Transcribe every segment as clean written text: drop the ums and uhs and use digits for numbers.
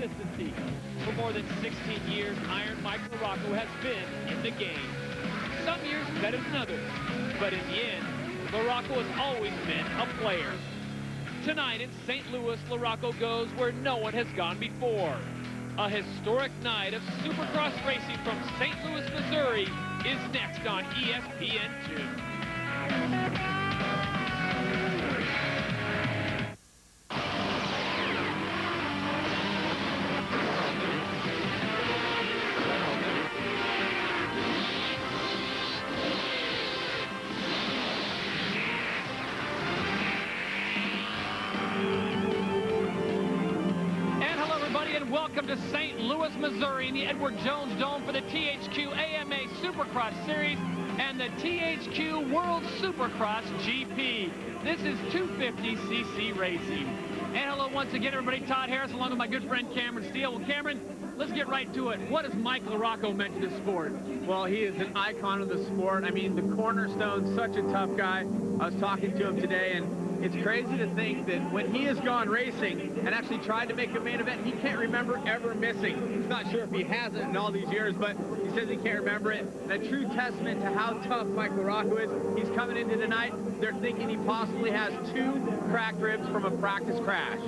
consistency. For more than 16 years, Iron Mike LaRocco has been in the game. Some years better than others, but in the end, LaRocco has always been a player. Tonight in St. Louis, LaRocco goes where no one has gone before. A historic night of Supercross racing from St. Louis, Missouri is next on ESPN2. Welcome to St. Louis, Missouri in the Edward Jones Dome for the THQ AMA Supercross Series and the THQ World Supercross GP. This is 250cc racing. And hello once again, everybody. Todd Harris along with my good friend Cameron Steele. Well, Cameron, let's get right to it. What has Mike LaRocco meant to the sport? Well, he is an icon of the sport. I mean, the cornerstone, such a tough guy. I was talking to him today, and it's crazy to think that when he has gone racing and actually tried to make a main event, he can't remember ever missing. He's not sure if he hasn't in all these years, but he says he can't remember it. A true testament to how tough Mike LaRocco is. He's coming into tonight. They're thinking he possibly has 2 cracked ribs from a practice crash.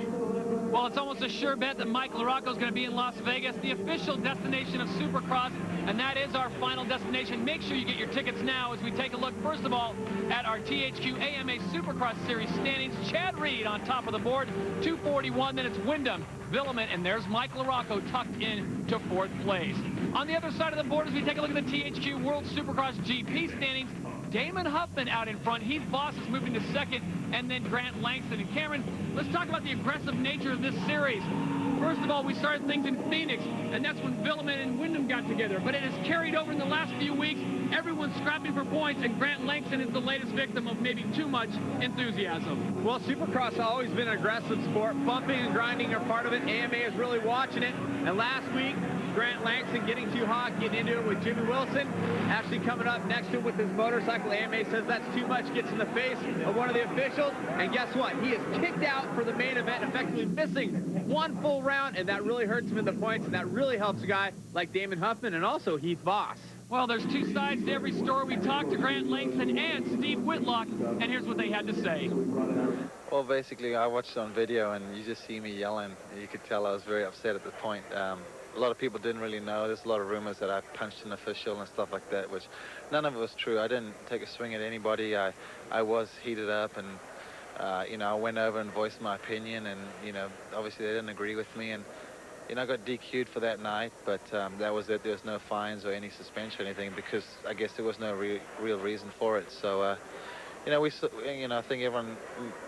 Well, it's almost a sure bet that Mike LaRocco is going to be in Las Vegas, the official destination of Supercross, and that is our final destination. Make sure you get your tickets now as we take a look, first of all, at our THQ AMA Supercross Series standings. Chad Reed on top of the board, 241. Then it's Windham, Villaman, and there's Mike LaRocco tucked in to 4th place. On the other side of the board, as we take a look at the THQ World Supercross GP standings, Damon Huffman out in front. Heath Voss is moving to 2nd, and then Grant Langston. And Cameron, let's talk about the aggressive nature of this series. First of all, we started things in Phoenix, and that's when Villaman and Windham got together. But it has carried over in the last few weeks. Everyone's scrapping for points, and Grant Langston is the latest victim of maybe too much enthusiasm. Well, Supercross has always been an aggressive sport. Bumping and grinding are part of it. AMA is really watching it. And last week, Grant Langston getting too hot, getting into it with Jimmy Wilson, actually coming up next to him with his motorcycle. AMA says that's too much, gets in the face of one of the officials, and guess what? He is kicked out for the main event, effectively missing 1 full round, and that really hurts him in the points, and that really helps a guy like Damon Huffman and also Heath Voss. Well, there's 2 sides to every story. We talked to Grant Langston and Steve Whitlock, and here's what they had to say. Well, basically, I watched it on video, and you just see me yelling. You could tell I was very upset at the point. A lot of people didn't really know. There's a lot of rumors that I punched an official and stuff like that, which none of it was true. I didn't take a swing at anybody. I was heated up, and you know, I went over and voiced my opinion, and you know, obviously they didn't agree with me, and you know, I got DQ'd for that night, but that was it. There was no fines or any suspension or anything, because I guess there was no real reason for it. So you know, I think everyone,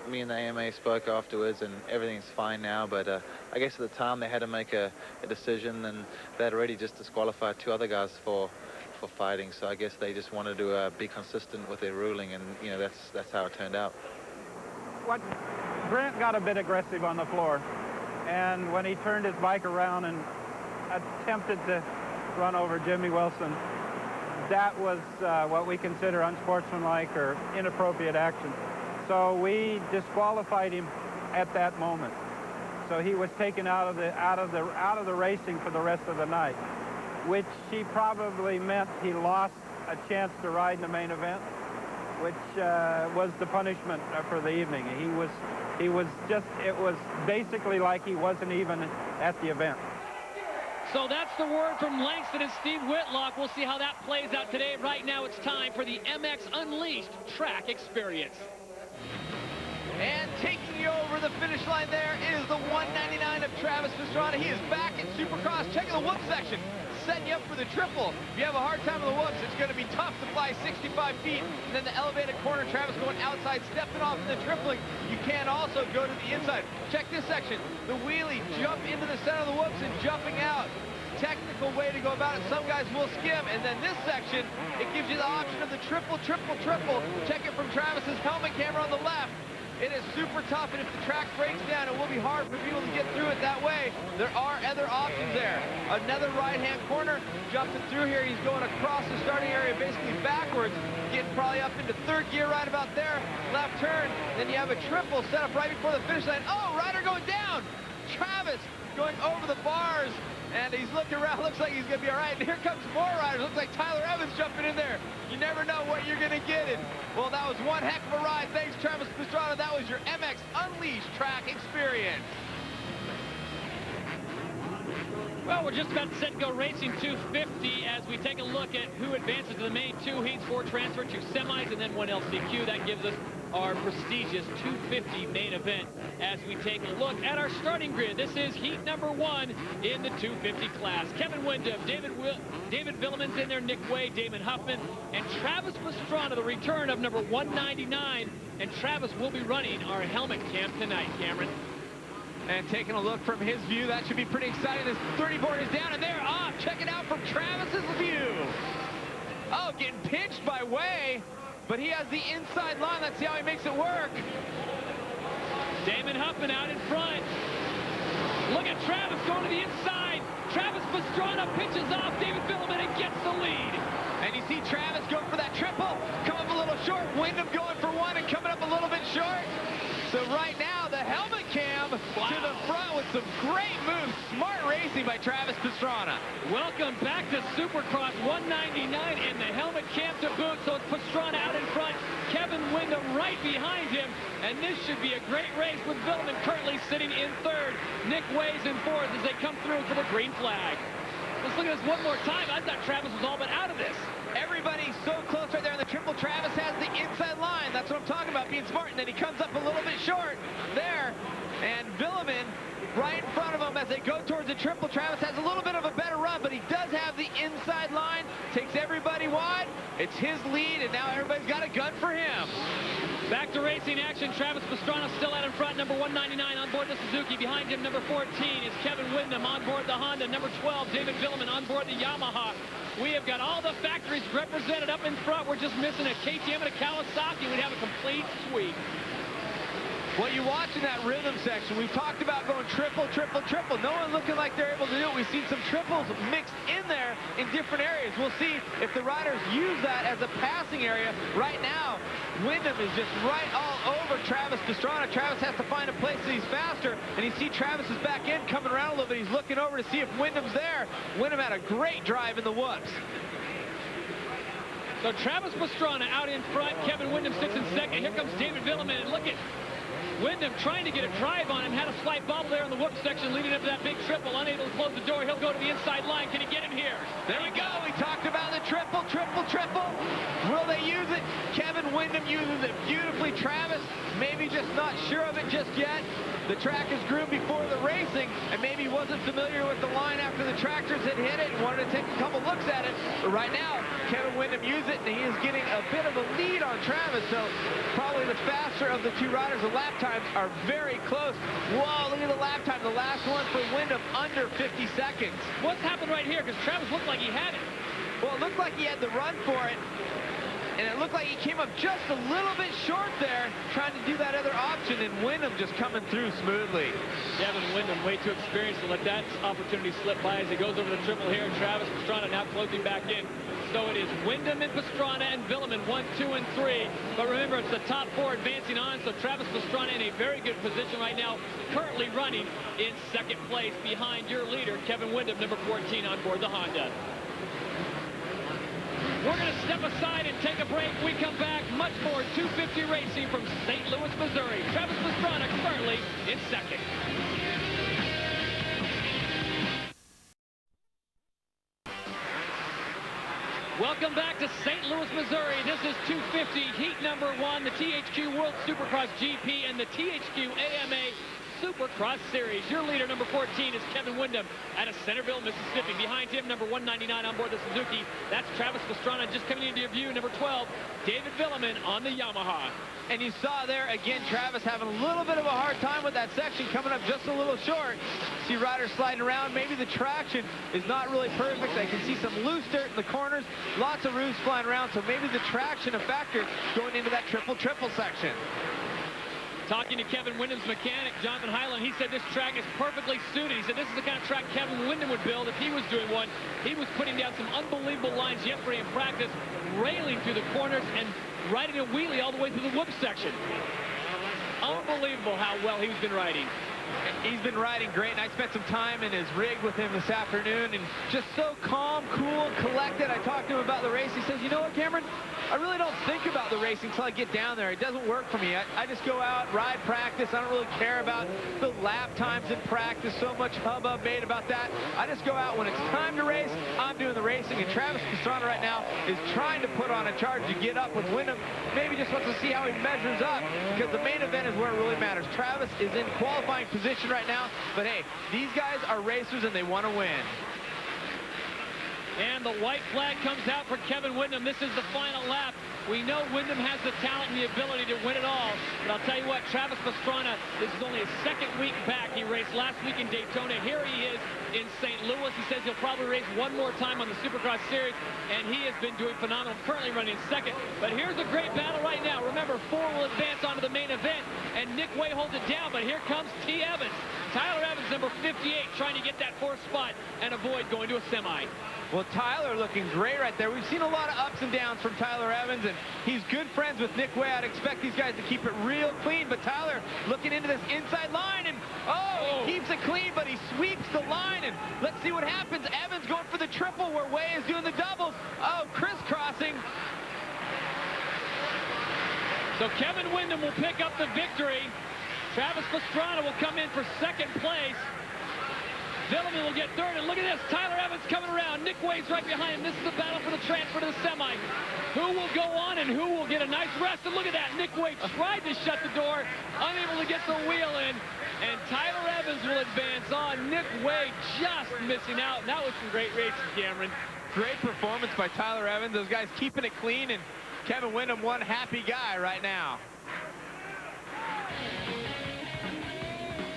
me and the AMA spoke afterwards, and everything's fine now. But I guess at the time they had to make a decision, and they had already just disqualified 2 other guys for fighting. So I guess they just wanted to be consistent with their ruling, and you know, that's how it turned out. Grant got a bit aggressive on the floor, and when he turned his bike around and attempted to run over Jimmy Wilson, that was what we consider unsportsmanlike or inappropriate action. So we disqualified him at that moment. So he was taken out of the racing for the rest of the night, which he probably meant he lost a chance to ride in the main event, which was the punishment for the evening. It was basically like he wasn't even at the event. So that's the word from Langston and Steve Whitlock. We'll see how that plays out today. Right now, it's time for the MX Unleashed track experience. And taking you over the finish line there is the 199 of Travis Pastrana. He is back in Supercross. Checking the whoop section. Setting you up for the triple. If you have a hard time with the whoops, it's going to be tough to fly 65 feet. And then the elevated corner, Travis going outside, stepping off in the tripling. You can also go to the inside. Check this section. The wheelie, jump into the center of the whoops and jumping out. Technical way to go about it. Some guys will skim. And then this section, it gives you the option of the triple, triple, triple. Check it from Travis's helmet camera on the left. It is super tough, and if the track breaks down, it will be hard for people to get through it that way. There are other options there. Another right-hand corner, jumping through here. He's going across the starting area, basically backwards, getting probably up into 3rd gear right about there. Left turn, then you have a triple set up right before the finish line. Oh, rider going down. Travis going over the bars, and he's looking around, looks like he's gonna be all right. And here comes more riders, looks like Tyler Evans jumping in there. You never know what you're gonna get in. Well, that was one heck of a ride. Thanks, Travis Pastrana. That was your MX Unleashed track experience. Well, we're just about to set to go racing 250 as we take a look at who advances to the main two heats, 4 transfer, 2 semis, and then 1 LCQ. That gives us our prestigious 250 main event as we take a look at our starting grid. This is heat number 1 in the 250 class. Kevin Windham, David Villaman's in there, Nick Way, Damon Huffman, and Travis Pastrana, the return of number 199. And Travis will be running our helmet cam tonight, Cameron. And taking a look from his view, that should be pretty exciting. This 30 board is down and they're off. Check it out from Travis's view. Oh, getting pinched by Way, but he has the inside line. Let's see how he makes it work. Damon Huffman out in front. Look at Travis going to the inside. Travis Pastrana pitches off David Villaman and gets the lead. And you see Travis going for that triple, come up a little short. Windham going for 1 and coming up a little bit short. So right now, the helmet cam to the front with some great moves. Smart racing by Travis Pastrana. Welcome back to Supercross 199 and the helmet cam to boot. So it's Pastrana out in front, Kevin Windham right behind him. And this should be a great race with Villaman currently sitting in 3rd. Nick Way's in 4th as they come through for the green flag. Let's look at this one more time. I thought Travis was all but out of this. Everybody's so close right there in the triple. Travis has the inside line. That's what I'm talking about, being smart. And then he comes up a little bit short there. And Villaman right in front of him as they go towards the triple. Travis has a little bit of a better run, but he does have the inside line. Takes everybody wide. It's his lead, and now everybody's got a gun for him. Back to racing action. Travis Pastrana still out in front. Number 199 on board the Suzuki. Behind him, number 14 is Kevin Windham on board the Honda. Number 12, David Villaman on board the Yamaha. We have got all the factories represented up in front. We're just missing a KTM and a Kawasaki. We'd have a complete sweep. Well, you watch in that rhythm section, we've talked about going triple, triple, triple. No one looking like they're able to do it. We've seen some triples mixed in there in different areas. We'll see if the riders use that as a passing area. Right now, Windham is just right all over Travis Pastrana. Travis has to find a place that he's faster, and you see Travis's back end coming around a little bit. He's looking over to see if Windham's there. Windham had a great drive in the whoops. So Travis Pastrana out in front. Kevin Windham sits in 2nd. Here comes David Villaman, and look at Windham trying to get a drive on him, had a slight bobble there in the whoop section leading up to that big triple, unable to close the door. He'll go to the inside line. Can he get him here? There we go. We talked about the triple, triple, triple. Will they use it? Kevin Windham uses it beautifully. Travis, maybe just not sure of it just yet. The track is groomed before the racing, and maybe wasn't familiar with the line after the tractors had hit it and wanted to take a couple looks at it. But right now, Kevin Windham used it, and he is getting a bit of a lead on Travis. So probably the faster of the 2 riders. The lap times are very close. Whoa, look at the lap time. The last one for Windham under 50 seconds. What's happened right here? Because Travis looked like he had it. Well, it looked like he had the run for it. And it looked like he came up just a little bit short there, trying to do that other option, and Windham just coming through smoothly. Kevin Windham way too experienced to let that opportunity slip by as he goes over the triple here. Travis Pastrana now closing back in. So it is Windham and Pastrana and Villaman 1, 2, and 3. But remember, it's the top 4 advancing on, so Travis Pastrana in a very good position right now, currently running in 2nd place behind your leader, Kevin Windham, number 14 on board the Honda. We're going to step aside and take a break. We come back, much more 250 racing from St. Louis, Missouri. Travis Pastrana currently in 2nd. Welcome back to St. Louis, Missouri. This is 250 heat number 1, the THQ World Supercross GP and the THQ AMA Supercross Series. Your leader, number 14, is Kevin Windham out of Centerville, Mississippi. Behind him, number 199 on board the Suzuki. That's Travis Pastrana just coming into your view. Number 12, David Villaman on the Yamaha. And you saw there, again, Travis having a little bit of a hard time with that section, coming up just a little short. See riders sliding around. Maybe the traction is not really perfect. I can see some loose dirt in the corners. Lots of roofs flying around, so maybe the traction a factor going into that triple-triple section. Talking to Kevin Windham's mechanic, Jonathan Hyland, he said this track is perfectly suited. He said this is the kind of track Kevin Windham would build if he was doing one. He was putting down some unbelievable lines yesterday in practice, railing through the corners and riding a wheelie all the way through the whoop section. Unbelievable how well he's been riding. He's been riding great, and I spent some time in his rig with him this afternoon, and just so calm, cool, and collected. I talked to him about the race. He says, you know what, Cameron? I really don't think about the racing until I get down there. It doesn't work for me. I just go out, ride, practice. I don't really care about the lap times in practice. So much hubbub made about that. I just go out when it's time to race. I'm doing the racing, and Travis Pastrana right now is trying to put on a charge to get up with Windham. Maybe just wants to see how he measures up, because the main event is where it really matters. Travis is in qualifying position right now, but hey, these guys are racers and they want to win. And the white flag comes out for Kevin Windham. This is the final lap. We know Windham has the talent and the ability to win it all. But I'll tell you what, Travis Pastrana, this is only his second week back. He raced last week in Daytona. Here he is in St. Louis. He says he'll probably race one more time on the Supercross Series, and he has been doing phenomenal. Currently running second. But here's a great battle right now. Remember, 4 will advance onto the main event, and Nick Way holds it down. But here comes T. Evans. Tyler Evans, number 58, trying to get that 4th spot and avoid going to a semi. Well, Tyler looking great right there. We've seen a lot of ups and downs from Tyler Evans, and he's good friends with Nick Way. I'd expect these guys to keep it real clean, but Tyler looking into this inside line, and he keeps it clean, but he sweeps the line, and let's see what happens. Evans going for the triple where Way is doing the doubles. Oh, crisscrossing. So Kevin Windham will pick up the victory. Travis Pastrana will come in for 2nd place. Villaman will get 3rd, and look at this, Tyler Evans coming around. Nick Way's right behind him. This is the battle for the transfer to the semi. Who will go on and who will get a nice rest? And look at that, Nick Way tried to shut the door, unable to get the wheel in, and Tyler Evans will advance on. Nick Way just missing out. That was some great racing, Cameron. Great performance by Tyler Evans. Those guys keeping it clean, and Kevin Windham, one happy guy right now.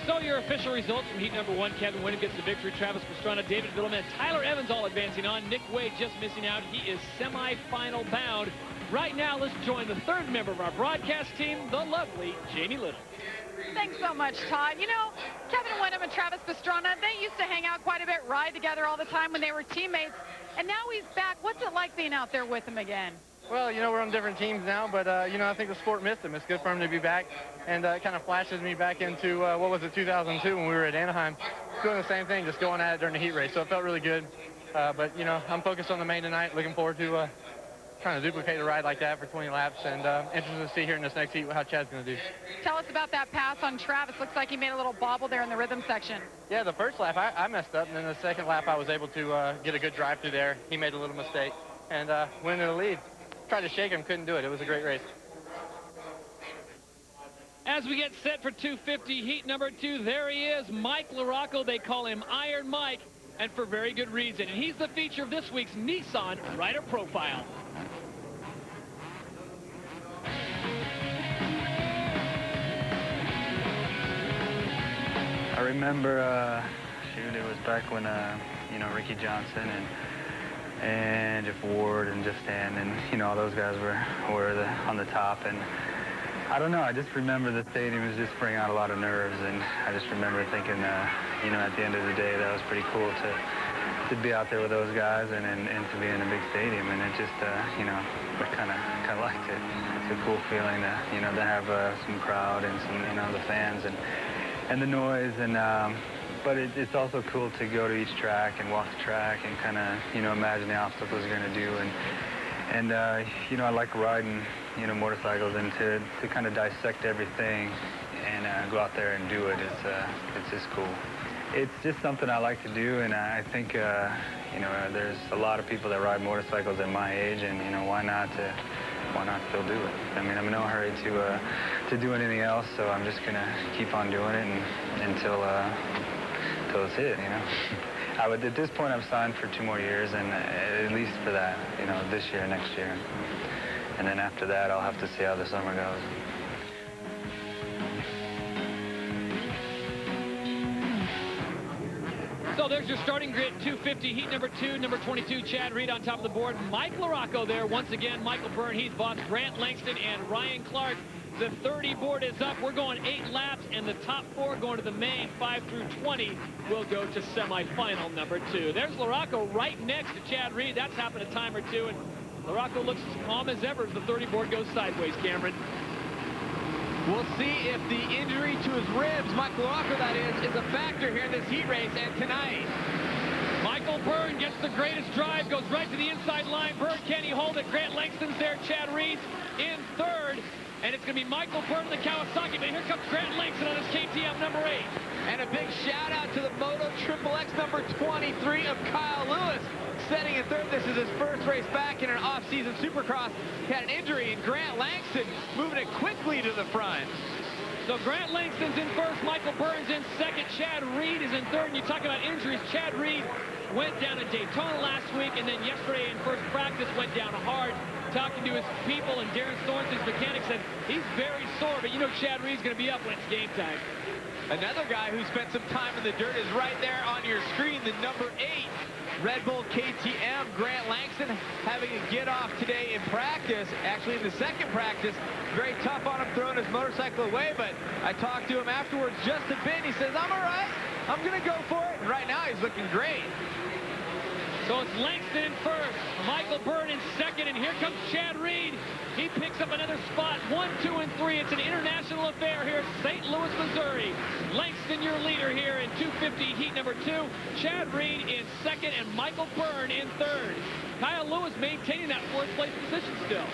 So your official results from heat number 1, Kevin Windham gets the victory. Travis Pastrana, David Villaman, Tyler Evans all advancing on. Nick Way just missing out. He is semi-final bound. Right now, let's join the 3rd member of our broadcast team, the lovely Jamie Little. Thanks so much, Todd. You know, Kevin Windham and Travis Pastrana, they used to hang out quite a bit, ride together all the time when they were teammates. And now he's back. What's it like being out there with him again? Well, you know, we're on different teams now, but, you know, I think the sport missed him. It's good for him to be back, and it kind of flashes me back into, what was it, 2002 when we were at Anaheim, doing the same thing, just going at it during the heat race. So it felt really good. But, you know, I'm focused on the main tonight, looking forward to trying to duplicate a ride like that for 20 laps, and interested to see here in this next heat how Chad's going to do. Tell us about that pass on Travis. Looks like he made a little bobble there in the rhythm section. Yeah, the first lap I messed up, and then the second lap I was able to get a good drive through there. He made a little mistake and went in the lead. Tried to shake him, couldn't do it. It was a great race. As we get set for 250 heat number 2, there he is, Mike LaRocco. They call him Iron Mike, and for very good reason. And he's the feature of this week's Nissan Rider Profile. I remember, shoot, it was back when, you know, Ricky Johnson and Jeff Ward and Jeff Stan and, you know, all those guys were on the top. And I don't know, I just remember the stadium was just bringing out a lot of nerves. And I just remember thinking, you know, at the end of the day, that was pretty cool to be out there with those guys and to be in a big stadium. And it just, you know, I kind of liked it. It's a cool feeling to, you know, to have some crowd and some, you know, the fans and the noise. And but it's also cool to go to each track and walk the track and kind of, you know, imagine the obstacles you're going to do. And you know, I like riding, you know, motorcycles, and to kind of dissect everything and go out there and do it. It's just cool. It's just something I like to do, and I think, you know, there's a lot of people that ride motorcycles at my age, and, you know, why not still do it? I mean, I'm in no hurry to do anything else, so I'm just going to keep on doing it until it's it, you know. At this point, I've signed for 2 more years, and at least for that, you know, this year, next year. And then after that, I'll have to see how the summer goes. So there's your starting grid, 250, heat number 2, number 22, Chad Reed on top of the board. Mike LaRocco there, once again, Michael Byrne, Heath Voss, Grant Langston, and Ryan Clark. The 30 board is up. We're going 8 laps, and the top 4 going to the main, 5 through 20, will go to semifinal number 2. There's LaRocco right next to Chad Reed. That's happened a time or two, and LaRocco looks as calm as ever as the 30 board goes sideways, Cameron. We'll see if the injury to his ribs, Michael LaRocco that is a factor here in this heat race and tonight. Michael Byrne gets the greatest drive, goes right to the inside line. Byrne, can he hold it? Grant Langston's there. Chad Reed's in third. And it's going to be Michael Byrne, the Kawasaki. But here comes Grant Langston on his KTM number 8. And a big shout out to the Moto XXX number 23 of Kyle Lewis. Setting in third. This is his first race back in an off-season Supercross. He had an injury, and Grant Langston moving it quickly to the front. So Grant Langston's in first, Michael Byrne's in second, Chad Reed is in third. And you talk about injuries, Chad Reed went down at Daytona last week, and then yesterday in first practice went down hard. Talking to his people, and Darren Thornton's mechanic said he's very sore, but you know Chad Reed's going to be up when it's game time. Another guy who spent some time in the dirt is right there on your screen, the number 8 Red Bull KTM, Grant Langston, having a get-off today in practice. Actually, in the second practice, very tough on him throwing his motorcycle away, but I talked to him afterwards just a bit. He says, I'm all right. I'm going to go for it. And right now, he's looking great. So it's Langston in first, Michael Byrne in second, and here comes Chad Reed. He picks up another spot, 1, 2, and 3. It's an international affair here at St. Louis, Missouri. Langston, your leader here in 250 heat number 2. Chad Reed in second, and Michael Byrne in third. Kyle Lewis maintaining that fourth place position still.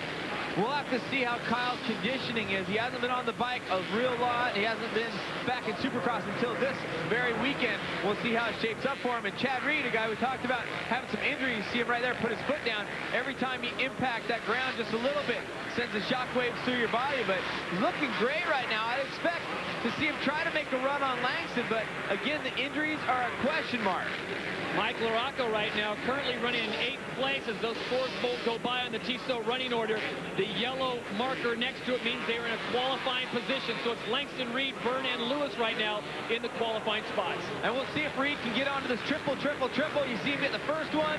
We'll have to see how Kyle's conditioning is. He hasn't been on the bike a real lot. He hasn't been back in Supercross until this very weekend. We'll see how it shapes up for him. And Chad Reed, a guy we talked about having some injuries, you see him right there put his foot down. Every time you impact that ground just a little bit, sends the shockwaves through your body. But he's looking great right now. I'd expect to see him try to make a run on Langston. But again, the injuries are a question mark. Mike LaRocco right now currently running in 8th place as those scores both go by on the Tissot running order. The yellow marker next to it means they are in a qualifying position. So it's Langston, Reed, Byrne, and Lewis right now in the qualifying spots. And we'll see if Reed can get onto this triple. You see him get the first one,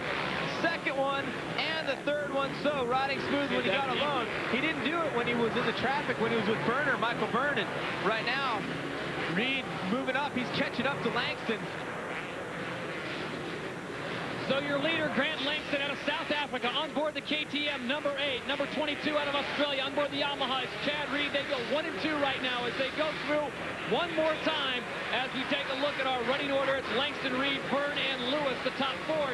second one, and the third one. So riding smooth when he got alone. He didn't do it when he was in the traffic, when he was with Burner, Michael Byrne. And right now, Reed moving up. He's catching up to Langston. So your leader, Grant Langston out of South Africa, on board the KTM number 8, number 22 out of Australia, on board the Yamaha. Chad Reed, they go 1 and 2 right now as they go through one more time. As we take a look at our running order, it's Langston, Reed, Byrne, and Lewis, the top four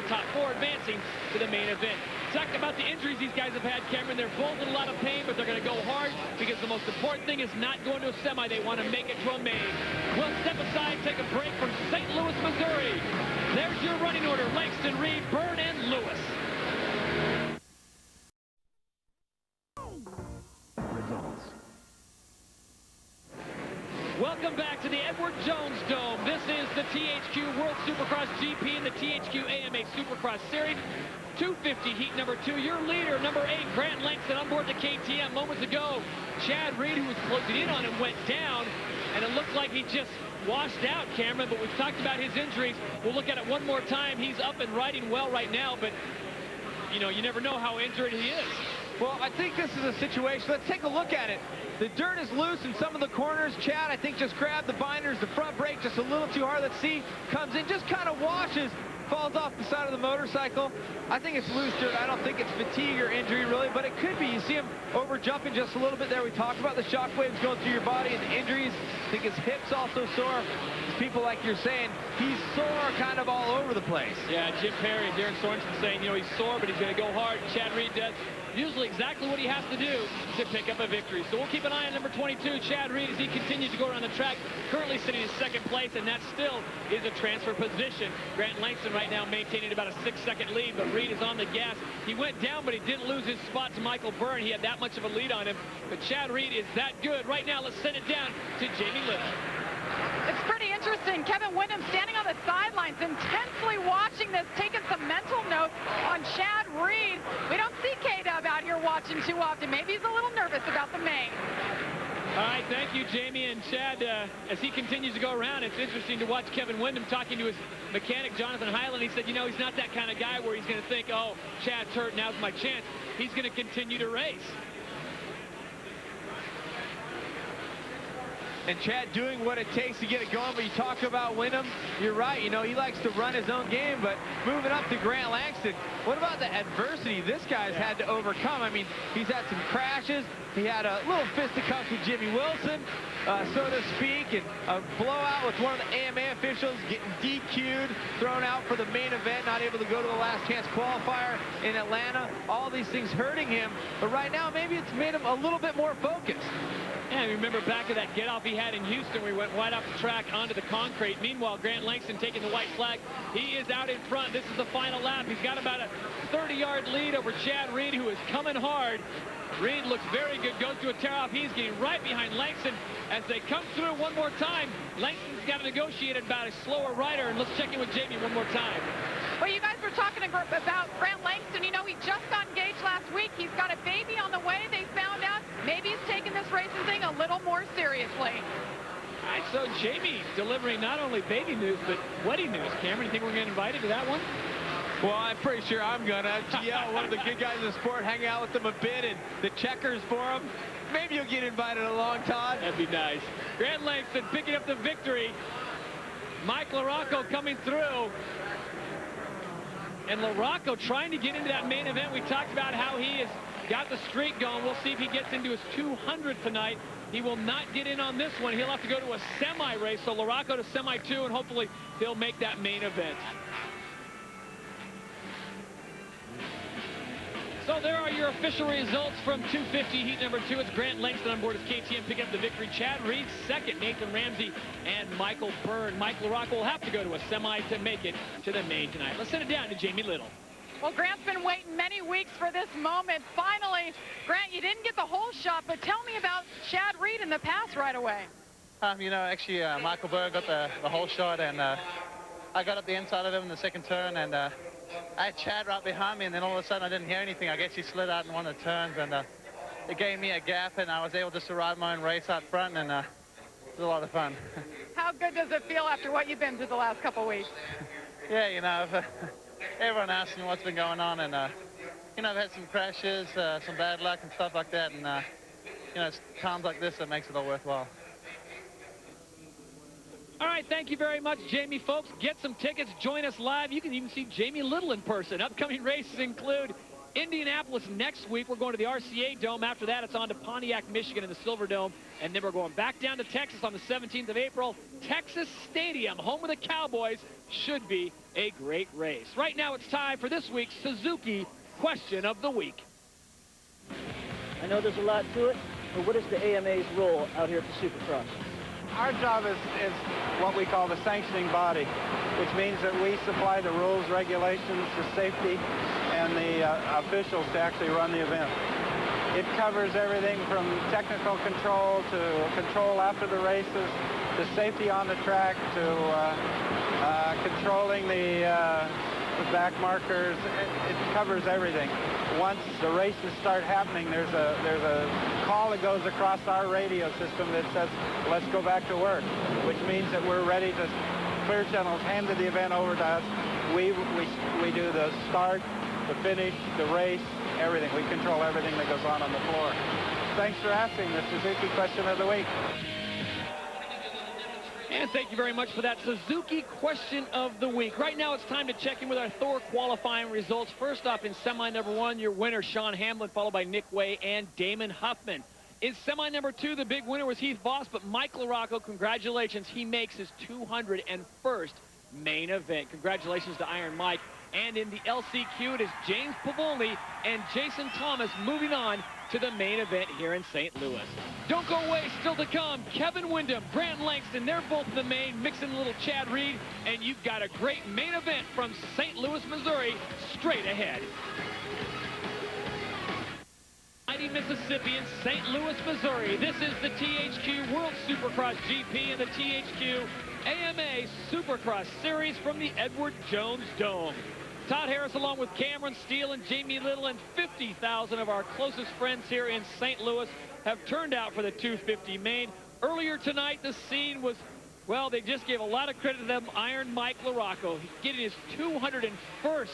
advancing to the main event. Talk about the injuries these guys have had, Cameron. They're both in a lot of pain, but they're going to go hard because the most important thing is not going to a semi. They want to make it to a main. We'll step aside, take a break from St. Louis, Missouri. There's your running order, Langston, Reed, Byrne, and Lewis. Results. Welcome back to the Edward Jones Dome. This is the THQ World Supercross GP and the THQ AMA Supercross Series. 250 heat number 2. Your leader, number 8, Grant Langston, on board the KTM. Moments ago, Chad Reed, who was closing in on him, went down, and it looked like he just washed out, Cameron, but we've talked about his injuries. We'll look at it one more time. He's up and riding well right now, but, you know, you never know how injured he is. Well, I think this is a situation. Let's take a look at it. The dirt is loose in some of the corners. Chad, I think, just grabbed the binders, the front brake just a little too hard. Let's see. Comes in, just kind of washes, falls off the side of the motorcycle. I think it's loose dirt. I don't think it's fatigue or injury, really, but it could be. You see him over jumping just a little bit there. We talked about the shock waves going through your body and the injuries. I think his hips also sore. People, like you're saying, he's sore kind of all over the place. Yeah, Jim Perry and Darren Sorensen saying, you know, he's sore, but he's going to go hard. Chad Reed does usually exactly what he has to do to pick up a victory. So we'll keep an eye on number 22, Chad Reed, as he continues to go around the track, currently sitting in 2nd place, and that still is a transfer position. Grant Langston right now maintaining about a 6-second lead, but Reed is on the gas. He went down, but he didn't lose his spot to Michael Byrne. He had that much of a lead on him, but Chad Reed is that good. Right now, let's send it down to Jamie Little. It's pretty interesting. Kevin Windham standing on the sidelines, intensely watching this, taking some mental notes on Chad Reed. We don't see K-Dub out here watching too often. Maybe he's a little nervous about the main. All right, thank you, Jamie. And Chad, as he continues to go around, it's interesting to watch Kevin Windham talking to his mechanic, Jonathan Hyland. He said, you know, he's not that kind of guy where he's going to think, oh, Chad's hurt, now's my chance. He's going to continue to race. and Chad doing what it takes to get it going. But you talk about Windham, you're right. You know, he likes to run his own game, but moving up to Grant Langston, what about the adversity this guy's had to overcome? I mean, he's had some crashes. He had a little fisticuffs with Jimmy Wilson, so to speak, and a blowout with one of the AMA officials, getting DQ'd, thrown out for the main event, not able to go to the last chance qualifier in Atlanta. All these things hurting him, but right now maybe it's made him a little bit more focused. Yeah, remember back at that get-off he had in Houston where he went wide off the track onto the concrete. Meanwhile, Grant Langston taking the white flag. He is out in front. This is the final lap. He's got about a 30-yard lead over Chad Reed, who is coming hard. Reed looks very good, goes to a tear-off. He's getting right behind Langston as they come through one more time. Langston's got to negotiate about a slower rider, and let's check in with Jamie one more time. Well, you guys were talking about Grant Langston. You know, he just got engaged last week. He's got a baby on the way. They found out maybe he's taking this racing thing a little more seriously. All right, so Jamie delivering not only baby news, but wedding news. Cameron, you think we're going to get invited to that one? Well, I'm pretty sure I'm gonna. Yeah, one of the good guys in the sport, hang out with them a bit and the checkers for them. Maybe you'll get invited along, Todd. That'd be nice. Grant Langston picking up the victory. Mike LaRocco coming through. And LaRocco trying to get into that main event. We talked about how he has got the streak going. We'll see if he gets into his 200 tonight. He will not get in on this one. He'll have to go to a semi race. So LaRocco to semi 2, and hopefully he'll make that main event. So there are your official results from 250 heat number 2. It's Grant Langston on board as KTM picking up the victory. Chad Reed second, Nathan Ramsey and Michael Byrne. Mike LaRocco will have to go to a semi to make it to the main tonight. Let's send it down to Jamie Little. Well, Grant's been waiting many weeks for this moment. Finally, Grant, you didn't get the whole shot, but tell me about Chad Reed in the pass right away. You know, actually, Michael Byrne got the whole shot, and I got up the inside of him in the second turn, and I had Chad right behind me, and then all of a sudden I didn't hear anything. I guess he slid out in one of the turns, and it gave me a gap, and I was able just to ride my own race out front, and it was a lot of fun. How good does it feel after what you've been through the last couple of weeks? Yeah, you know, everyone asks me what's been going on, and you know, I've had some crashes, some bad luck and stuff like that, and you know, it's times like this that makes it all worthwhile. All right, thank you very much, Jamie. Folks, get some tickets. Join us live. You can even see Jamie Little in person. Upcoming races include Indianapolis next week. We're going to the RCA Dome. After that, it's on to Pontiac, Michigan in the Silver Dome. And then we're going back down to Texas on the 17th of April. Texas Stadium, home of the Cowboys, should be a great race. Right now, it's time for this week's Suzuki Question of the Week. I know there's a lot to it, but what is the AMA's role out here at the Supercross? Our job is what we call the sanctioning body, which means that we supply the rules, regulations, the safety, and the officials to actually run the event. It covers everything from technical control to control after the races, to safety on the track, to controlling the back markers. It covers everything. Once the races start happening, there's a call that goes across our radio system that says, let's go back to work, which means that we're ready to, Clear Channel's handed the event over to us. We do the start, the finish, the race, everything. We control everything that goes on the floor. Thanks for asking the Suzuki Question of the Week. And thank you very much for that Suzuki Question of the Week. Right now, it's time to check in with our Thor qualifying results. First off, in semi number 1, your winner, Sean Hamlin, followed by Nick Way and Damon Huffman. In semi number 2, the big winner was Heath Voss, but Mike LaRocco, congratulations. He makes his 201st main event. Congratulations to Iron Mike. And in the LCQ, it is James Pavolny and Jason Thomas moving on to the main event here in St. Louis. Don't go away, still to come. Kevin Windham, Grant Langston, they're both in the main, mixing a little Chad Reed, and you've got a great main event from St. Louis, Missouri, straight ahead. Mighty Mississippi in St. Louis, Missouri. This is the THQ World Supercross GP and the THQ AMA Supercross Series from the Edward Jones Dome. Todd Harris along with Cameron Steele and Jamie Little and 50,000 of our closest friends here in St. Louis have turned out for the 250 main. Earlier tonight, the scene was, well, they just gave a lot of credit to them. Iron Mike LaRocco getting his 201st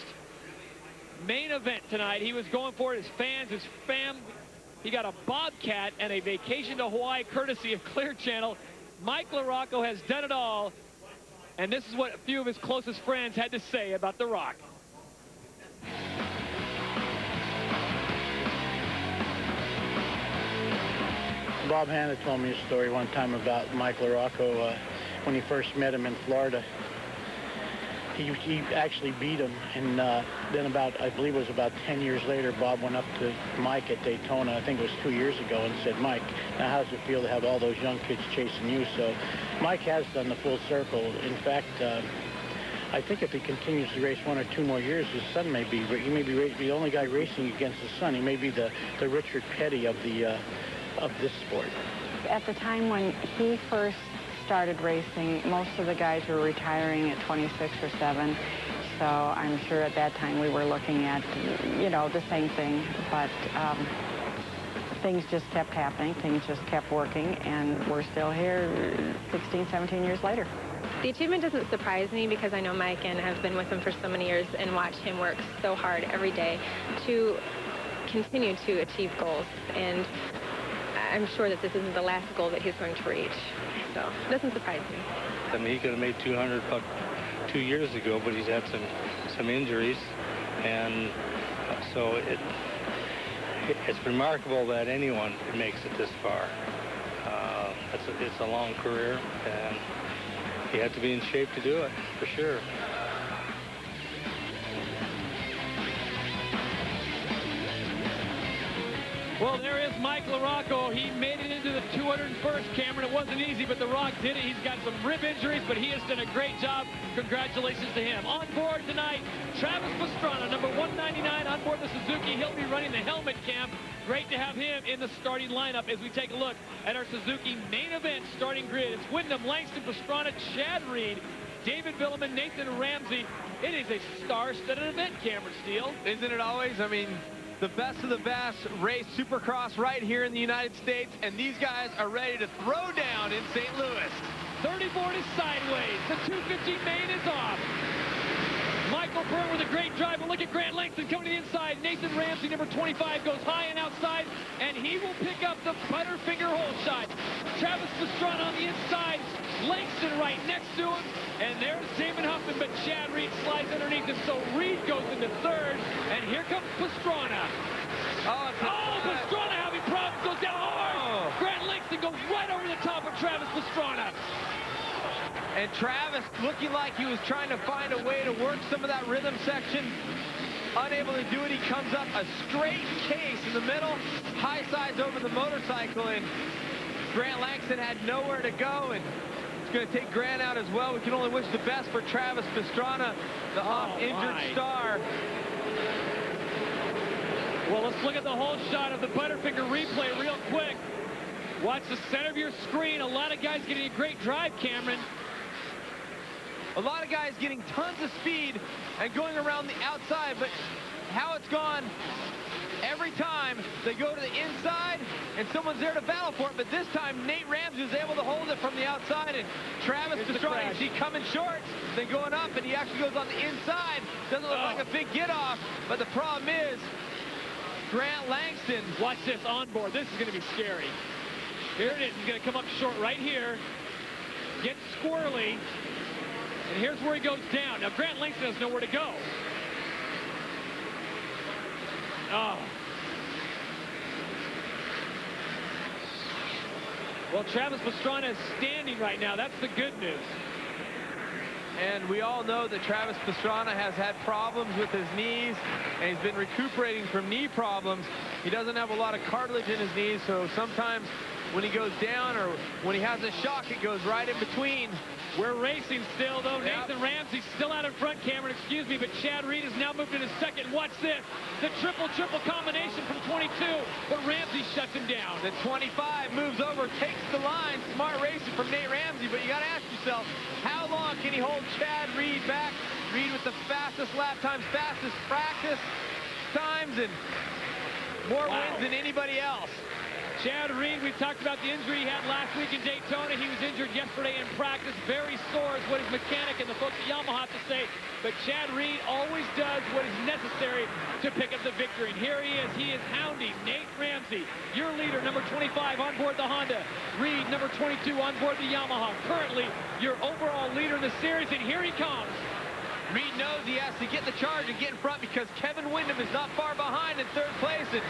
main event tonight. He was going for it, his fans, his fam. He got a bobcat and a vacation to Hawaii courtesy of Clear Channel. Mike LaRocco has done it all, and this is what a few of his closest friends had to say about The Rock. Bob Hanna told me a story one time about Mike LaRocco when he first met him in Florida. He actually beat him, and then I believe it was about 10 years later, Bob went up to Mike at Daytona, I think it was 2 years ago, and said, Mike, now how does it feel to have all those young kids chasing you? So Mike has done the full circle. In fact, I think if he continues to race 1 or 2 more years, his son may be the only guy racing against his son. He may be the Richard Petty of this sport. At the time when he first started racing, most of the guys were retiring at 26 or 7. So I'm sure at that time we were looking at, you know, the same thing. But things just kept happening. Things just kept working. And we're still here 16, 17 years later. The achievement doesn't surprise me because I know Mike and have been with him for so many years and watch him work so hard every day to continue to achieve goals. And I'm sure that this isn't the last goal that he's going to reach. So it doesn't surprise me. I mean, he could have made 200 about 2 years ago, but he's had some injuries, and so it's remarkable that anyone makes it this far. It's a long career, and he had to be in shape to do it, for sure. Well, there is Mike LaRocco. He made it into the 201st, Cameron. It wasn't easy, but The Rock did it. He's got some rib injuries, but he has done a great job. Congratulations to him. On board tonight, Travis Pastrana, number 199 on board the Suzuki. He'll be running the helmet cam. Great to have him in the starting lineup as we take a look at our Suzuki main event starting grid. It's Windham, Langston, Pastrana, Chad Reed, David Villaman, Nathan Ramsey. It is a star-studded event, Cameron Steele. Isn't it always? I mean, the best of the best race Supercross right here in the United States, and these guys are ready to throw down in St. Louis. 34 is sideways. The 250 main is off. Michael Byrne with a great drive, but look at Grant Langston coming to the inside. Nathan Ramsey, number 25, goes high and outside, and he will pick up the Butterfinger hole shot. Travis Pastrana on the inside, Langston right next to him, and there's Damon Huffman, but Chad Reed slides underneath him, so Reed goes into third, and here comes Pastrana. Oh, Pastrana having problems, goes down hard. Grant Langston goes right over the top of Travis Pastrana. And Travis looking like he was trying to find a way to work some of that rhythm section. Unable to do it, he comes up a straight case in the middle, high sides over the motorcycle, and Grant Langston had nowhere to go, and it's going to take Grant out as well. We can only wish the best for Travis Pastrana, the oft-injured star. Well, let's look at the whole shot of the Butterfinger replay real quick. Watch the center of your screen. A lot of guys getting a great drive, Cameron. A lot of guys getting tons of speed and going around the outside, but how it's gone every time they go to the inside and someone's there to battle for it, but this time Nate Ramsey was able to hold it from the outside, and Travis Pastrana, you see coming short, then going up, and he actually goes on the inside. Doesn't look like a big get off, but the problem is Grant Langston. Watch this onboard. This is going to be scary. Here it is. He's going to come up short right here, get squirrely, and here's where he goes down. Now, Grant Langston has nowhere to go. Well, Travis Pastrana is standing right now. That's the good news. And we all know that Travis Pastrana has had problems with his knees, and he's been recuperating from knee problems. He doesn't have a lot of cartilage in his knees, so sometimes when he goes down or when he has a shock, it goes right in between. We're racing still, though. Yep. Nathan Ramsey still out in front, Cameron, excuse me, but Chad Reed has now moved into second. Watch this. The triple-triple combination from 22, but Ramsey shuts him down. The 25 moves over, takes the line. Smart racing from Nate Ramsey, but you got to ask yourself, how long can he hold Chad Reed back? Reed with the fastest lap times, fastest practice times, and more wins than anybody else. Chad Reed, we've talked about the injury he had last week in Daytona. He was injured yesterday in practice. Very sore is what his mechanic and the folks at Yamaha have to say. But Chad Reed always does what is necessary to pick up the victory. And here he is. He is hounding Nate Ramsey, your leader, number 25 on board the Honda. Reed, number 22 on board the Yamaha. Currently, your overall leader in the series. And here he comes. Reed knows he has to get the charge and get in front because Kevin Windham is not far behind in third place. And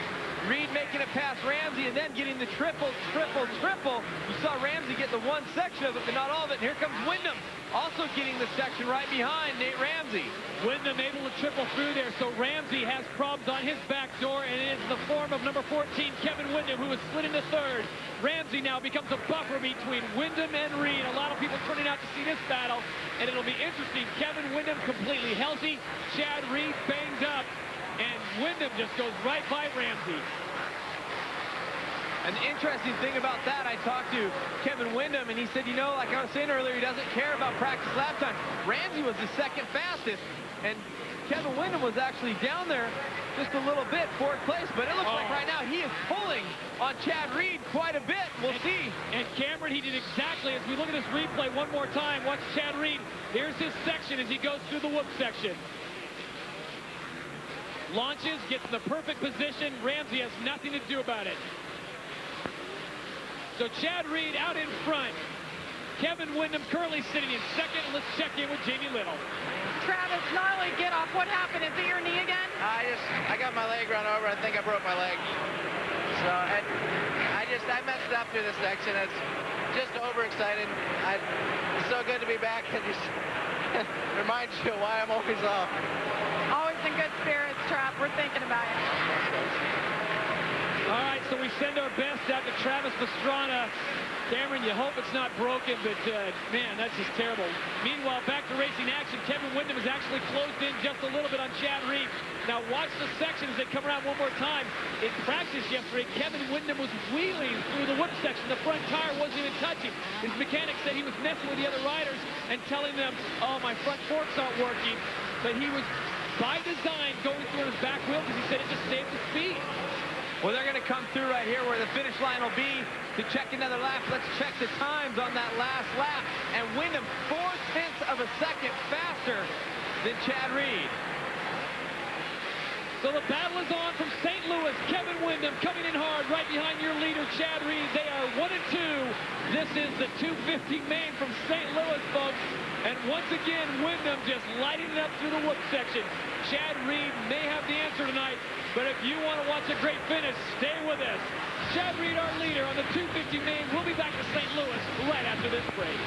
Reed making it past Ramsey and then getting the triple. You saw Ramsey get the one section of it, but not all of it. And here comes Windham, also getting the section right behind Nate Ramsey. Windham able to triple through there, so Ramsey has problems on his back door, and it is the form of number 14, Kevin Windham, who is slid into third. Ramsey now becomes a buffer between Windham and Reed. A lot of people turning out to see this battle, and it'll be interesting. Kevin Windham completely healthy, Chad Reed banged up, and Windham just goes right by Ramsey. And the interesting thing about that, I talked to Kevin Windham, and he said, you know, like I was saying earlier, he doesn't care about practice lap time. Ramsey was the second fastest, and Kevin Windham was actually down there just a little bit, fourth place, but it looks like right now he is pulling on Chad Reed quite a bit. We'll see. And Cameron, he did exactly, as we look at this replay one more time, watch Chad Reed. Here's his section as he goes through the whoop section. Launches, gets in the perfect position. Ramsey has nothing to do about it. So Chad Reed out in front. Kevin Windham currently sitting in second. Let's check in with Jamie Little. Travis, gnarly get off. What happened? Is it your knee again? I got my leg run over. I think I broke my leg. So I messed up through this section. It's just overexcited. It's so good to be back. It just reminds you why I'm always off. Always in good spirits, Trav. We're thinking about you. All right, so we send our best out to Travis Pastrana. Cameron, you hope it's not broken, but man, that's just terrible. Meanwhile, back to racing action. Kevin Windham has actually closed in just a little bit on Chad Reed. Now watch the section as they come around one more time. In practice yesterday, Kevin Windham was wheeling through the whoop section. The front tire wasn't even touching. His mechanic said he was messing with the other riders and telling them, oh, my front forks aren't working. But he was, by design, going through his back wheel because he said it just saved the speed. Well, they're going to come through right here where the finish line will be to check another lap. Let's check the times on that last lap. And Windham 0.4 of a second faster than Chad Reed. So the battle is on from St. Louis. Kevin Windham coming in hard right behind your leader, Chad Reed. They are 1 and 2. This is the 250 main from St. Louis, folks. And once again, Windham just lighting it up through the whoop section. Chad Reed may have the answer tonight, but if you want to watch a great finish, stay with us. Chad Reed, our leader on the 250 main. We'll be back to St. Louis right after this break.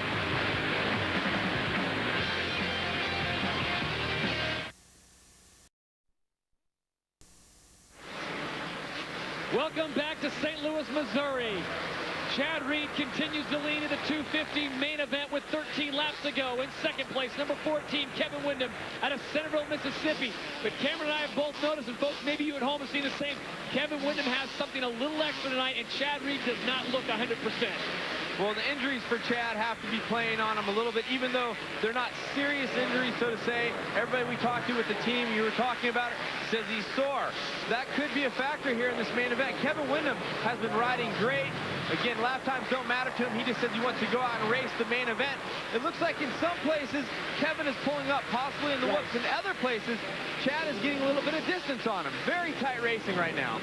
Welcome back to St. Louis, Missouri. Chad Reed continues to lead in the 250 main event with 13 laps to go. In second place, number 14, Kevin Windham out of Centerville, Mississippi. But Cameron and I have both noticed, and folks, maybe you at home have seen the same, Kevin Windham has something a little extra tonight, and Chad Reed does not look 100%. Well, the injuries for Chad have to be playing on him a little bit, even though they're not serious injuries, so to say. Everybody we talked to with the team, you were talking about it, says he's sore. That could be a factor here in this main event. Kevin Windham has been riding great. Again, lap times don't matter to him. He just says he wants to go out and race the main event. It looks like in some places, Kevin is pulling up, possibly in the whoops. In other places, Chad is getting a little bit of distance on him. Very tight racing right now.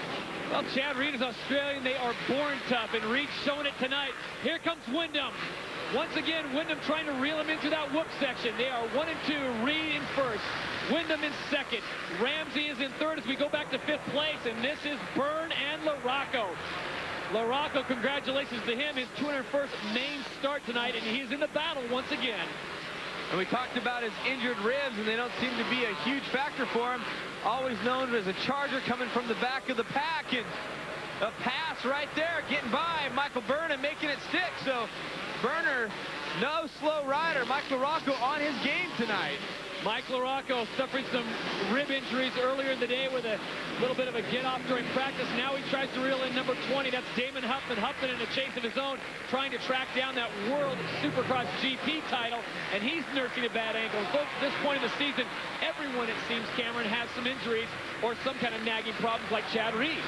Well, Chad Reed is Australian. They are born tough, and Reed's showing it tonight. Here comes Windham. Once again, Windham trying to reel him into that whoop section. They are 1 and 2. Reed in first. Wyndham in second. Ramsey is in third as we go back to fifth place, and this is Byrne and LaRocco. LaRocco, congratulations to him, his 201st main start tonight, and he's in the battle once again. And we talked about his injured ribs, and they don't seem to be a huge factor for him. Always known as a charger coming from the back of the pack, and a pass right there, getting by Michael Byrne and making it stick. So Byrne, no slow rider. Mike LaRocco on his game tonight. Mike LaRocco suffering some rib injuries earlier in the day with a little bit of a get-off during practice. Now he tries to reel in number 20. That's Damon Huffman. Huffman in a chase of his own, trying to track down that World Supercross GP title, and he's nursing a bad ankle. And folks, at this point in the season, everyone, it seems, Cameron, has some injuries or some kind of nagging problems like Chad Reed.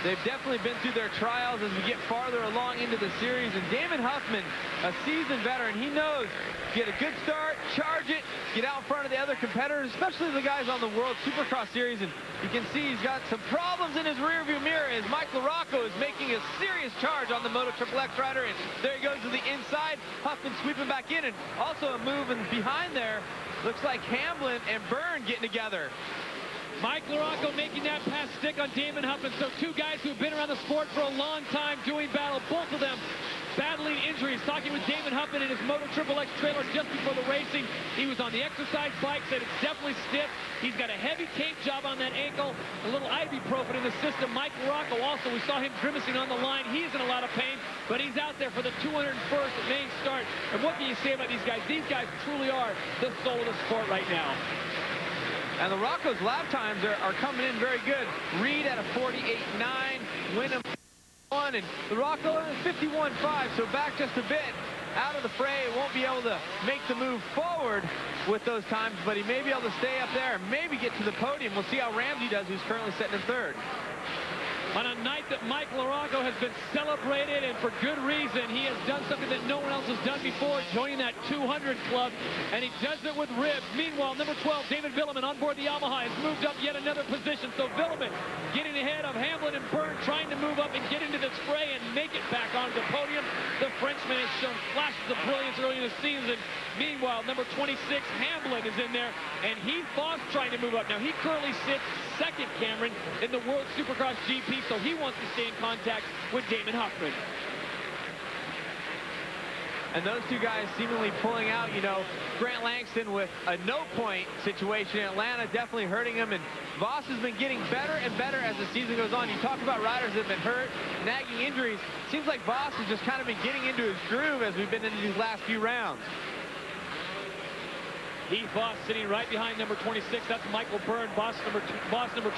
They've definitely been through their trials as we get farther along into the series. And Damon Huffman, a seasoned veteran, he knows get a good start, charge it, get out in front of the other competitors, especially the guys on the World Supercross Series. And you can see he's got some problems in his rearview mirror as Mike LaRocco is making a serious charge on the Moto XXX rider. And there he goes to the inside. Huffman sweeping back in, and also a move in behind there. Looks like Hamlin and Byrne getting together. Mike LaRocco making that pass stick on Damon Huffman. So two guys who have been around the sport for a long time doing battle, both of them battling injuries. Talking with Damon Huffman in his Moto XXX trailer just before the racing. He was on the exercise bike, said it's definitely stiff. He's got a heavy tape job on that ankle, a little ibuprofen in the system. Mike LaRocco also, we saw him grimacing on the line. He's in a lot of pain, but he's out there for the 201st main start. And what can you say about these guys? These guys truly are the soul of the sport right now. And LaRocco's lap times are coming in very good. Reed at a 48.9, Windham 1, and LaRocco at a 51.5, so back just a bit out of the fray. Won't be able to make the move forward with those times, but he may be able to stay up there and maybe get to the podium. We'll see how Ramsey does, who's currently sitting in third. On a night that Mike LaRocco has been celebrated, and for good reason. He has done something that no one else has done before, joining that 200 club, and he does it with ribs. Meanwhile, number 12, David Villaman, on board the Yamaha, has moved up yet another position. So Villaman getting ahead of Hamlin and Byrne, trying to move up and get into this fray and make it back onto the podium. The Frenchman has shown flashes of brilliance early in the season. Meanwhile, number 26, Hamlin, is in there, and Heath Voss trying to move up. Now, he currently sits second, Cameron, in the World Supercross GP, so he wants to stay in contact with Damon Huffman. And those two guys seemingly pulling out, you know, Grant Langston with a no-point situation in Atlanta, definitely hurting him, and Voss has been getting better and better as the season goes on. You talk about riders that have been hurt, nagging injuries. Seems like Voss has just kind of been getting into his groove as we've been into these last few rounds. Heath Voss sitting right behind number 26. That's Michael Byrne, Voss number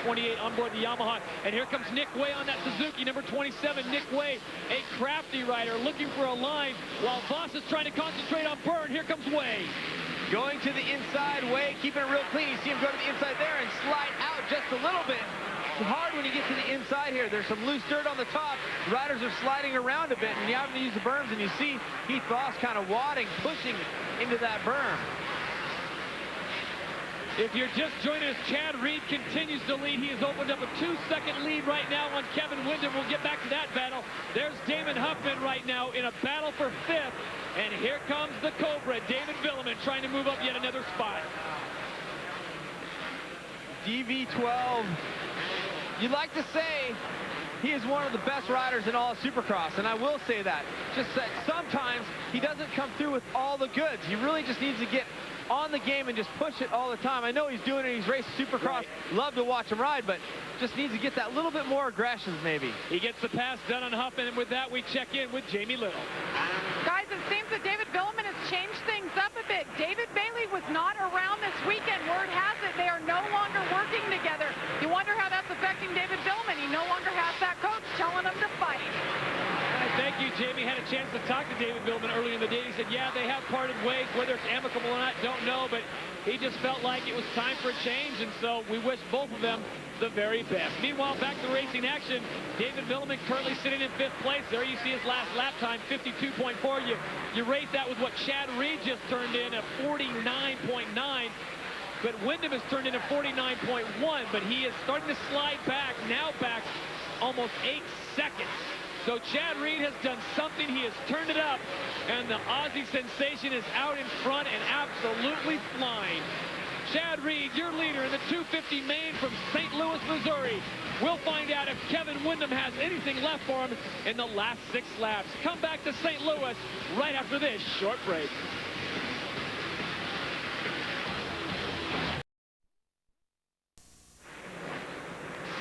28 on board the Yamaha. And here comes Nick Way on that Suzuki, number 27. Nick Way, a crafty rider, looking for a line while Voss is trying to concentrate on Byrne. Here comes Way. Going to the inside, Way keeping it real clean. You see him go to the inside there and slide out just a little bit. It's hard when you get to the inside here. There's some loose dirt on the top. The riders are sliding around a bit, and you have to use the berms, and you see Heath Voss kind of wadding, pushing into that berm. If you're just joining us, Chad Reed continues to lead. He has opened up a 2-second lead right now on Kevin Windham. We'll get back to that battle. There's Damon Huffman right now in a battle for 5th. And here comes the Cobra, David Villaman, trying to move up yet another spot. DV12, you'd like to say he is one of the best riders in all of Supercross, and I will say that. Just that sometimes he doesn't come through with all the goods. He really just needs to get on the game and just push it all the time. I know he's doing it. He's raced Supercross. Right. Love to watch him ride, but just needs to get that little bit more aggression, maybe. He gets the pass done on Huffman, and with that, we check in with Jamie Little. Guys, it seems that David Villaman has changed things up a bit. David Bailey was not around this weekend. Word has it they are no longer working together. You wonder how that's affecting David Villaman. He no longer has that coach telling him to fight. Thank you, Jamie. Had a chance to talk to David Villaman earlier in the day. He said, yeah, they have parted ways. Whether it's amicable or not, don't know. But he just felt like it was time for a change, and so we wish both of them the very best. Meanwhile, back to racing action. David Villaman currently sitting in 5th place. There you see his last lap time, 52.4. You rate that with what Chad Reed just turned in at 49.9. But Windham has turned in a 49.1. But he is starting to slide back, now back almost 8 seconds. So Chad Reed has done something. He has turned it up, and the Aussie sensation is out in front and absolutely flying. Chad Reed, your leader in the 250 main from St. Louis, Missouri. We'll find out if Kevin Windham has anything left for him in the last 6 laps. Come back to St. Louis right after this short break.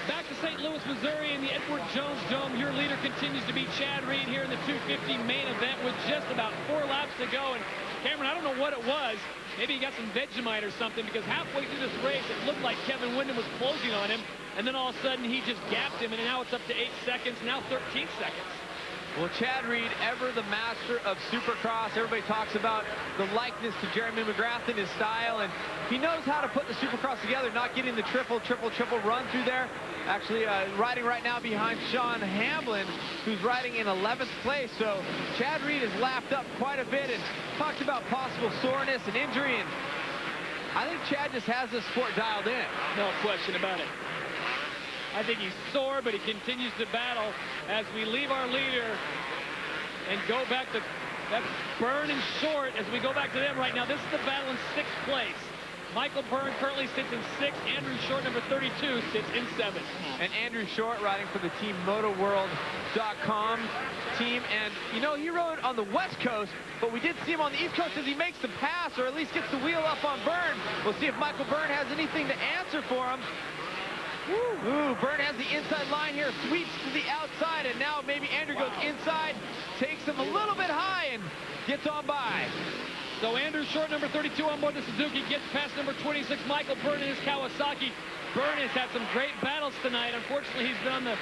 Back to St. Louis, Missouri in the Edward Jones Dome. Your leader continues to be Chad Reed here in the 250 main event with just about 4 laps to go. And Cameron, I don't know what it was. Maybe he got some Vegemite or something, because halfway through this race, it looked like Kevin Windham was closing on him. And then all of a sudden, he just gapped him, and now it's up to 8 seconds, now 13 seconds. Well, Chad Reed, ever the master of Supercross. Everybody talks about the likeness to Jeremy McGrath in his style, and he knows how to put the Supercross together, not getting the triple run through there. Actually, riding right now behind Sean Hamlin, who's riding in 11th place. So Chad Reed has lapped up quite a bit and talked about possible soreness and injury, and I think Chad just has this sport dialed in. No question about it. I think he's sore, but he continues to battle as we leave our leader and go back to that's Byrne and Short as we go back to them right now. This is the battle in 6th place. Michael Byrne currently sits in 6th. Andrew Short, number 32, sits in 7th. And Andrew Short riding for the team MotoWorld.com team. And, you know, he rode on the West Coast, but we did see him on the East Coast as he makes the pass, or at least gets the wheel up on Byrne. We'll see if Michael Byrne has anything to answer for him. Ooh, Byrne has the inside line here, sweeps to the outside, and now maybe Andrew goes inside, takes him a little bit high, and gets on by. So Andrew Short, number 32 on board the Suzuki, gets past number 26, Michael Byrne in his Kawasaki. Byrne has had some great battles tonight. Unfortunately, he's been on the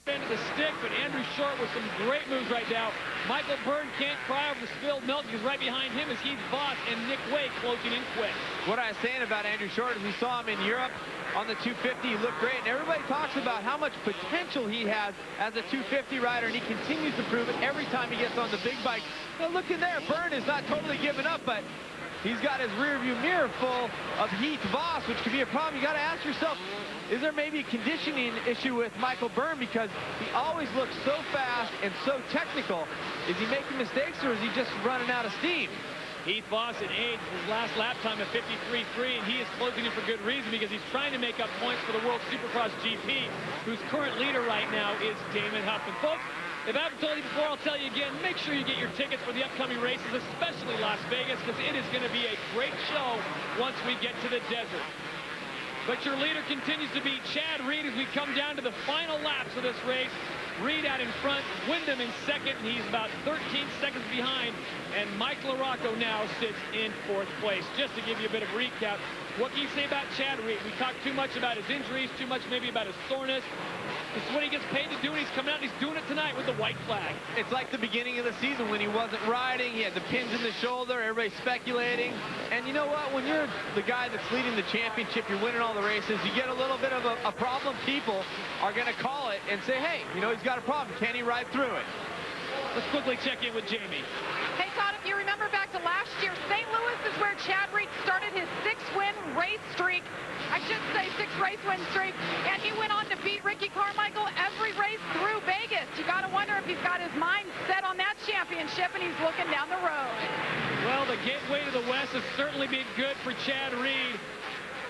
end of the stick, but Andrew Short with some great moves right now. Michael Byrne can't cry over the spilled milk because right behind him is Heath Voss and Nick Wake closing in quick. What I was saying about Andrew Short is we saw him in Europe on the 250. He looked great, and everybody talks about how much potential he has as a 250 rider, and he continues to prove it every time he gets on the big bike. Now look in there, Byrne is not totally given up, but he's got his rearview mirror full of Heath Voss, which could be a problem. You got to ask yourself, is there maybe a conditioning issue with Michael Byrne, because he always looks so fast and so technical? Is he making mistakes, or is he just running out of steam? Heath Voss in 8th, his last lap time of 53.3, and he is closing in for good reason because he's trying to make up points for the World Supercross GP, whose current leader right now is Damon Huffman. Folks, if I haven't told you before, I'll tell you again, make sure you get your tickets for the upcoming races, especially Las Vegas, because it is going to be a great show once we get to the desert. But your leader continues to be Chad Reed as we come down to the final laps of this race. Reed out in front, Windham in 2nd, and he's about 13 seconds behind. And Mike LaRocco now sits in 4th place. Just to give you a bit of recap, what can you say about Chad Reed? We talked too much about his injuries, too much maybe about his soreness. This is what he gets paid to do, and he's coming out and he's doing it tonight with the white flag. It's like the beginning of the season when he wasn't riding. He had the pins in the shoulder, everybody's speculating. And you know what? When you're the guy that's leading the championship, you're winning all the races, you get a little bit of a problem. People are going to call it and say, hey, you know, he's got a problem. Can he ride through it? Let's quickly check in with Jamie. Hey, Todd, if you remember back to last year, St. Louis is where Chad Reed started his 6-win race streak. I should say 6-race win streak. And he went on to beat Ricky Carmichael every race through Vegas. You got to wonder if he's got his mind set on that championship and he's looking down the road. Well, the gateway to the West has certainly been good for Chad Reed.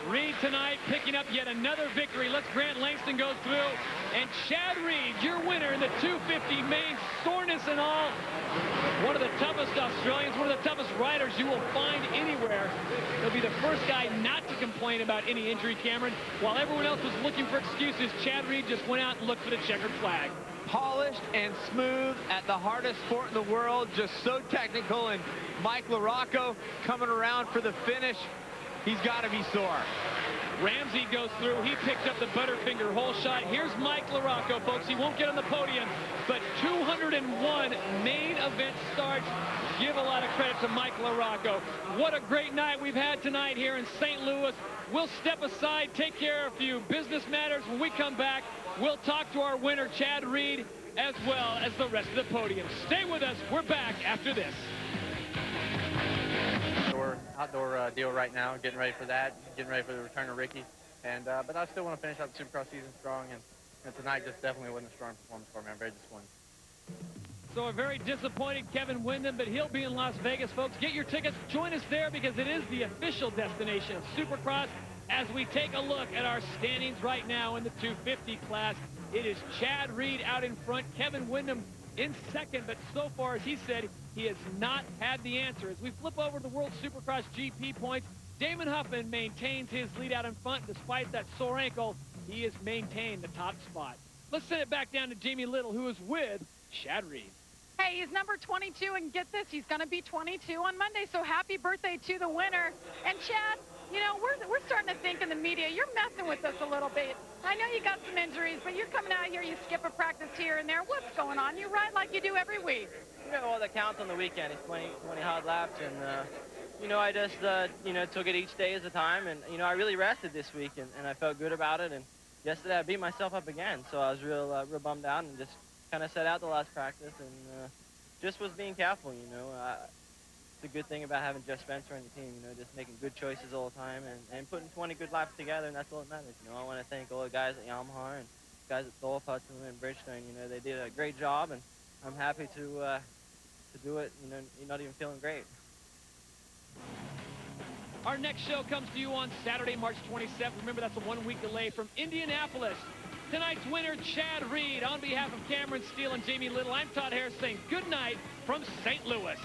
Reed tonight picking up yet another victory. Let's Grant Langston go through. And Chad Reed, your winner in the 250 main, soreness and all. One of the toughest Australians, one of the toughest riders you will find anywhere. He'll be the first guy not to complain about any injury, Cameron. While everyone else was looking for excuses, Chad Reed just went out and looked for the checkered flag. Polished and smooth at the hardest sport in the world, just so technical. And Mike LaRocco coming around for the finish. He's got to be sore. Ramsey goes through. He picked up the Butterfinger hole shot. Here's Mike LaRocco, folks. He won't get on the podium, but 201 main event starts. Give a lot of credit to Mike LaRocco. What a great night we've had tonight here in St. Louis. We'll step aside, take care of a few business matters. When we come back, we'll talk to our winner, Chad Reed, as well as the rest of the podium. Stay with us. We're back after this. Outdoor deal right now, getting ready for that, getting ready for the return of Ricky, and but I still want to finish out the Supercross season strong, and tonight just definitely wasn't a strong performance for me. I'm very disappointed. So a very disappointed Kevin Windham, but he'll be in Las Vegas, folks. Get your tickets. Join us there because it is the official destination of Supercross as we take a look at our standings right now in the 250 class. It is Chad Reed out in front, Kevin Windham in 2nd, but so far, as he said, he has not had the answer. As we flip over to the World Supercross GP points, Damon Huffman maintains his lead out in front. Despite that sore ankle, he has maintained the top spot. Let's send it back down to Jamie Little, who is with Chad Reed. Hey, he's number 22, and get this, he's going to be 22 on Monday, so happy birthday to the winner. And Chad, you know, we're starting to think in the media, you're you're messing with us a little bit. I know you got some injuries, but you're coming out here, you skip a practice here and there. What's going on? You ride like you do every week. Yeah, well, that counts on the weekend. It's 20 hard laps, and, you know, I just, you know, took it each day as a time, and, you know, I really rested this week, and I felt good about it, and yesterday I beat myself up again, so I was real bummed out and just kind of set out the last practice and just was being careful, you know. It's a good thing about having Jeff Spencer on your team, you know, just making good choices all the time and putting 20 good laps together, and that's all that matters. You know, I want to thank all the guys at Yamaha and guys at Thorpe, Hudson, and Bridgestone. You know, they did a great job, and I'm happy to do it, you know, not even feeling great. Our next show comes to you on Saturday, March 27th. Remember, that's a 1-week delay from Indianapolis. Tonight's winner, Chad Reed. On behalf of Cameron Steele and Jamie Little, I'm Todd Harris saying good night from St. Louis.